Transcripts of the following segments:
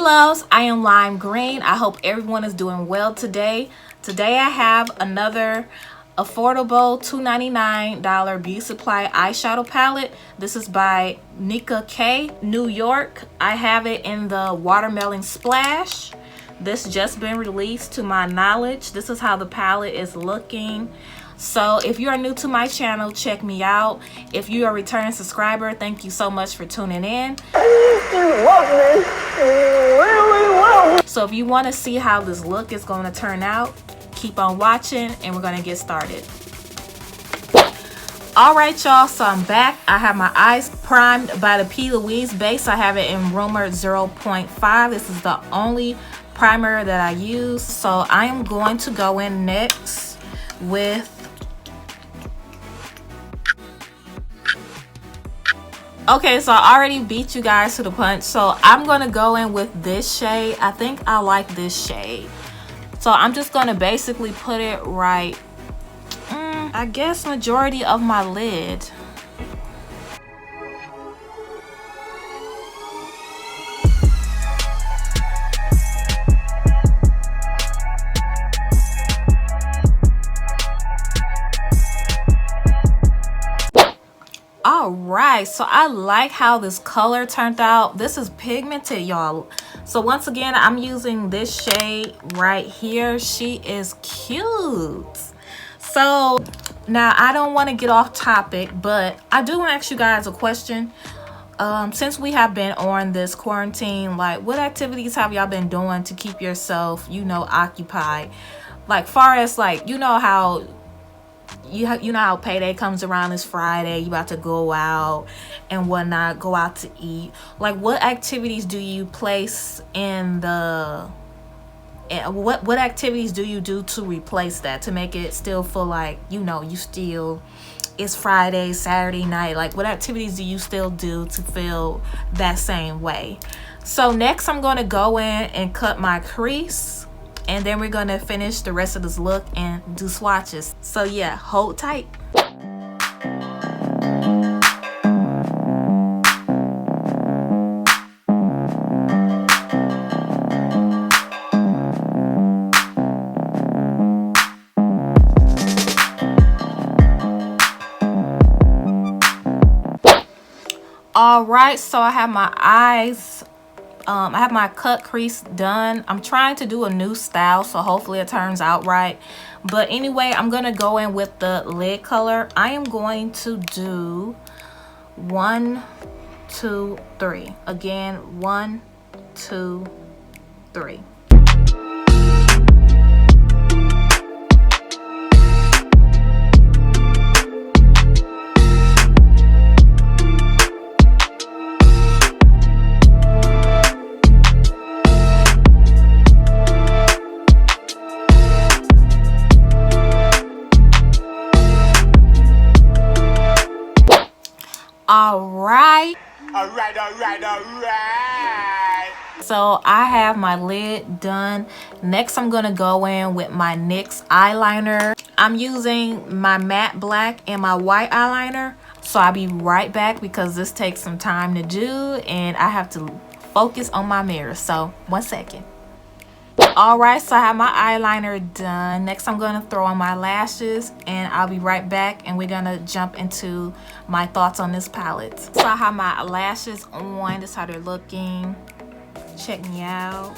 loves, I am Lime Green. I hope everyone is doing well today. Today I have another affordable $2.99 beauty supply eyeshadow palette. This is by Nicka K, New York. I have it in the Watermelon Splash. This just been released to my knowledge. This is how the palette is looking. So if you are new to my channel, check me out. If you are a returning subscriber, thank you so much for tuning in. So if you want to see how this look is going to turn out, keep on watching and we're going to get started. Alright y'all, so I'm back. I have my eyes primed by the P. Louise base. I have it in Rumor 0.5. This is the only primer that I use. So I am going to go in next with okay, so I already beat you guys to the punch. So I'm going to go in with this shade. I think I like this shade. So I'm just going to basically put it right, I guess, majority of my lid. Alright, so I like how this color turned out. This is pigmented, y'all. So once again, I'm using this shade right here. She is cute. So now I don't want to get off topic, but I do want to ask you guys a question. Since we have been on this quarantine, like, what activities have y'all been doing to keep yourself, you know, occupied? Like, far as, like, you know how you know how payday comes around, this Friday, you about to go out and whatnot, go out to eat. Like, what activities do you place in the what activities do you do to replace that, to make it still feel like, you know, you still, it's Friday, Saturday night? Like, what activities do you still do to feel that same way? So next I'm going to go in and cut my crease, and then we're going to finish the rest of this look and do swatches. So yeah, hold tight. Alright, so I have my eyes, I have my cut crease done. I'm trying to do a new style, so hopefully it turns out right. But anyway, I'm going to go in with the lid color. I am going to do 1, 2, 3. Again, 1, 2, 3. Alright. So I have my lid done. Next I'm gonna go in with my NYX eyeliner. I'm using my matte black and my white eyeliner. So I'll be right back because this takes some time to do and I have to focus on my mirror. So 1 second. Alright, so I have my eyeliner done. Next I'm going to throw on my lashes and I'll be right back and we're going to jump into my thoughts on this palette. So I have my lashes on. This is how they're looking. Check me out.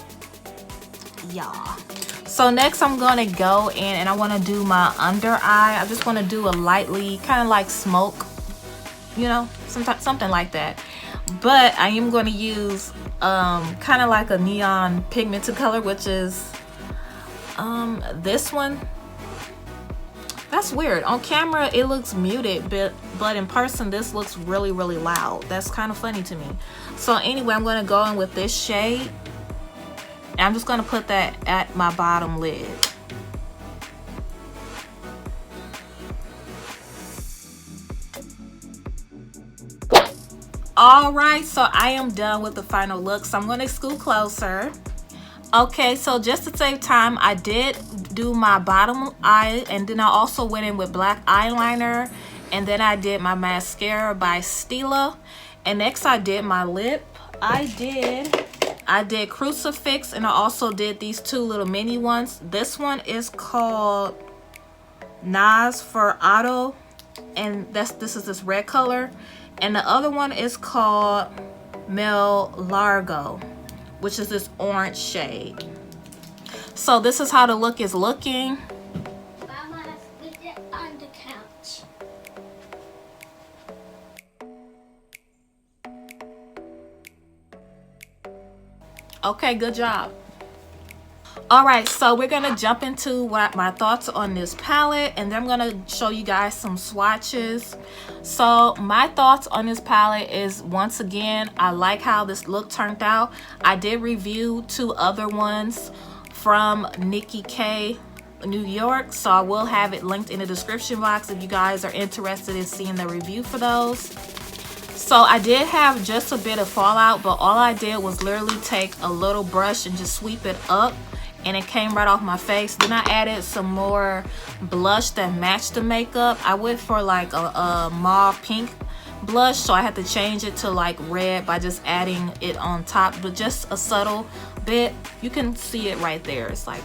Y'all. So next I'm going to go in and I want to do my under eye. I just want to do a lightly, kind of like smoke, you know, something like that. But I am going to use kind of like a neon pigmented color, which is this one. That's weird. On camera it looks muted, but in person this looks really loud. That's kind of funny to me. So anyway, I'm going to go in with this shade and I'm just going to put that at my bottom lid. Alright, so I am done with the final look, so I'm going to scoot closer. Okay, so just to save time, I did do my bottom eye and then I also went in with black eyeliner, and then I did my mascara by Stila, and next I did my lip. I did I did Crucifix, and I also did these two little mini ones. This one is called Nas for Auto, and this is this red color, and the other one is called Mel Largo, which is this orange shade. So this is how the look is looking. Mama has put it on the couch. Okay, good job. All right, so we're gonna jump into what my thoughts on this palette, and then I'm gonna show you guys some swatches. So my thoughts on this palette is, once again, I like how this look turned out. I did review two other ones from Nicka K New York, so I will have it linked in the description box if you guys are interested in seeing the review for those. So I did have just a bit of fallout, but all I did was literally take a little brush and just sweep it up, and it came right off my face. Then I added some more blush that matched the makeup. I went for like a mauve pink blush, so I had to change it to like red by just adding it on top, but just a subtle bit. You can see it right there. It's like,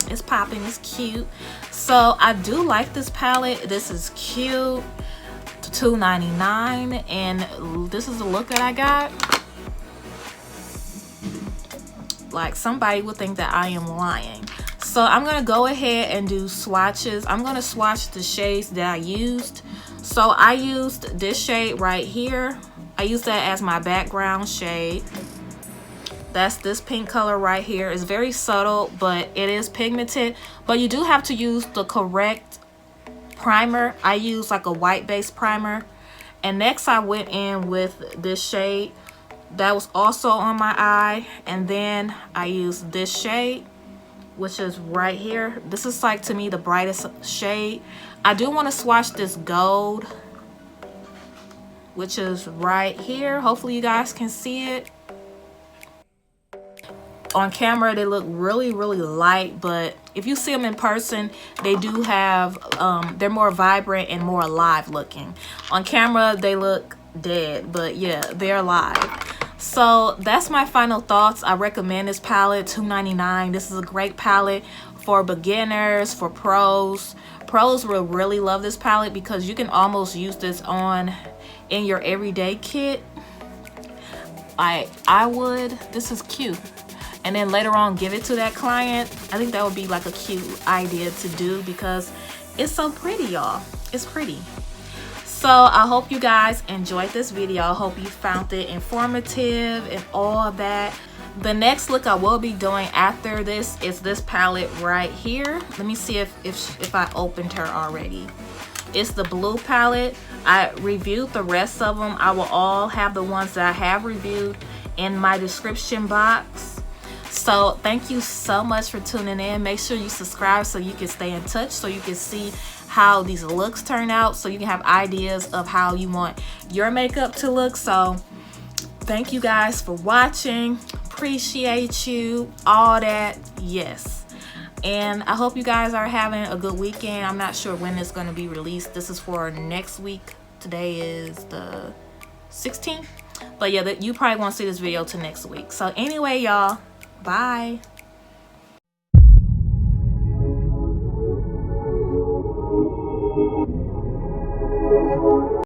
it's popping, it's cute. So I do like this palette. This is cute. $2.99, and this is the look that I got. Like, somebody would think that I am lying. So I'm gonna go ahead and do swatches. I'm gonna swatch the shades that I used. So I used this shade right here. I used that as my background shade. That's this pink color right here. It's very subtle, but it is pigmented. But you do have to use the correct primer. I used like a white base primer. And next I went in with this shade that was also on my eye, and then I used this shade, which is right here. This is like, to me, the brightest shade. I do want to swatch this gold, which is right here. Hopefully you guys can see it. On camera they look really light, but if you see them in person, they do have they're more vibrant and more alive looking. On camera they look dead, but yeah, they're alive. So that's my final thoughts. I recommend this palette. $2.99. This is a great palette for beginners, for pros. Pros will really love this palette because you can almost use this on in your everyday kit. I would. This is cute. And then later on give it to that client. I think that would be like a cute idea to do because it's so pretty, y'all. It's pretty. So I hope you guys enjoyed this video. I hope you found it informative and all of that. The next look I will be doing after this is this palette right here. Let me see if I opened her already. It's the blue palette. I reviewed the rest of them. I will all have the ones that I have reviewed in my description box. So thank you so much for tuning in. Make sure you subscribe so you can stay in touch, so you can see how these looks turn out, so you can have ideas of how you want your makeup to look. So thank you guys for watching. Appreciate you, all that. Yes, and I hope you guys are having a good weekend. I'm not sure when it's going to be released. This is for next week. Today is the 16th, but yeah, you probably won't see this video till next week. So anyway, y'all, bye.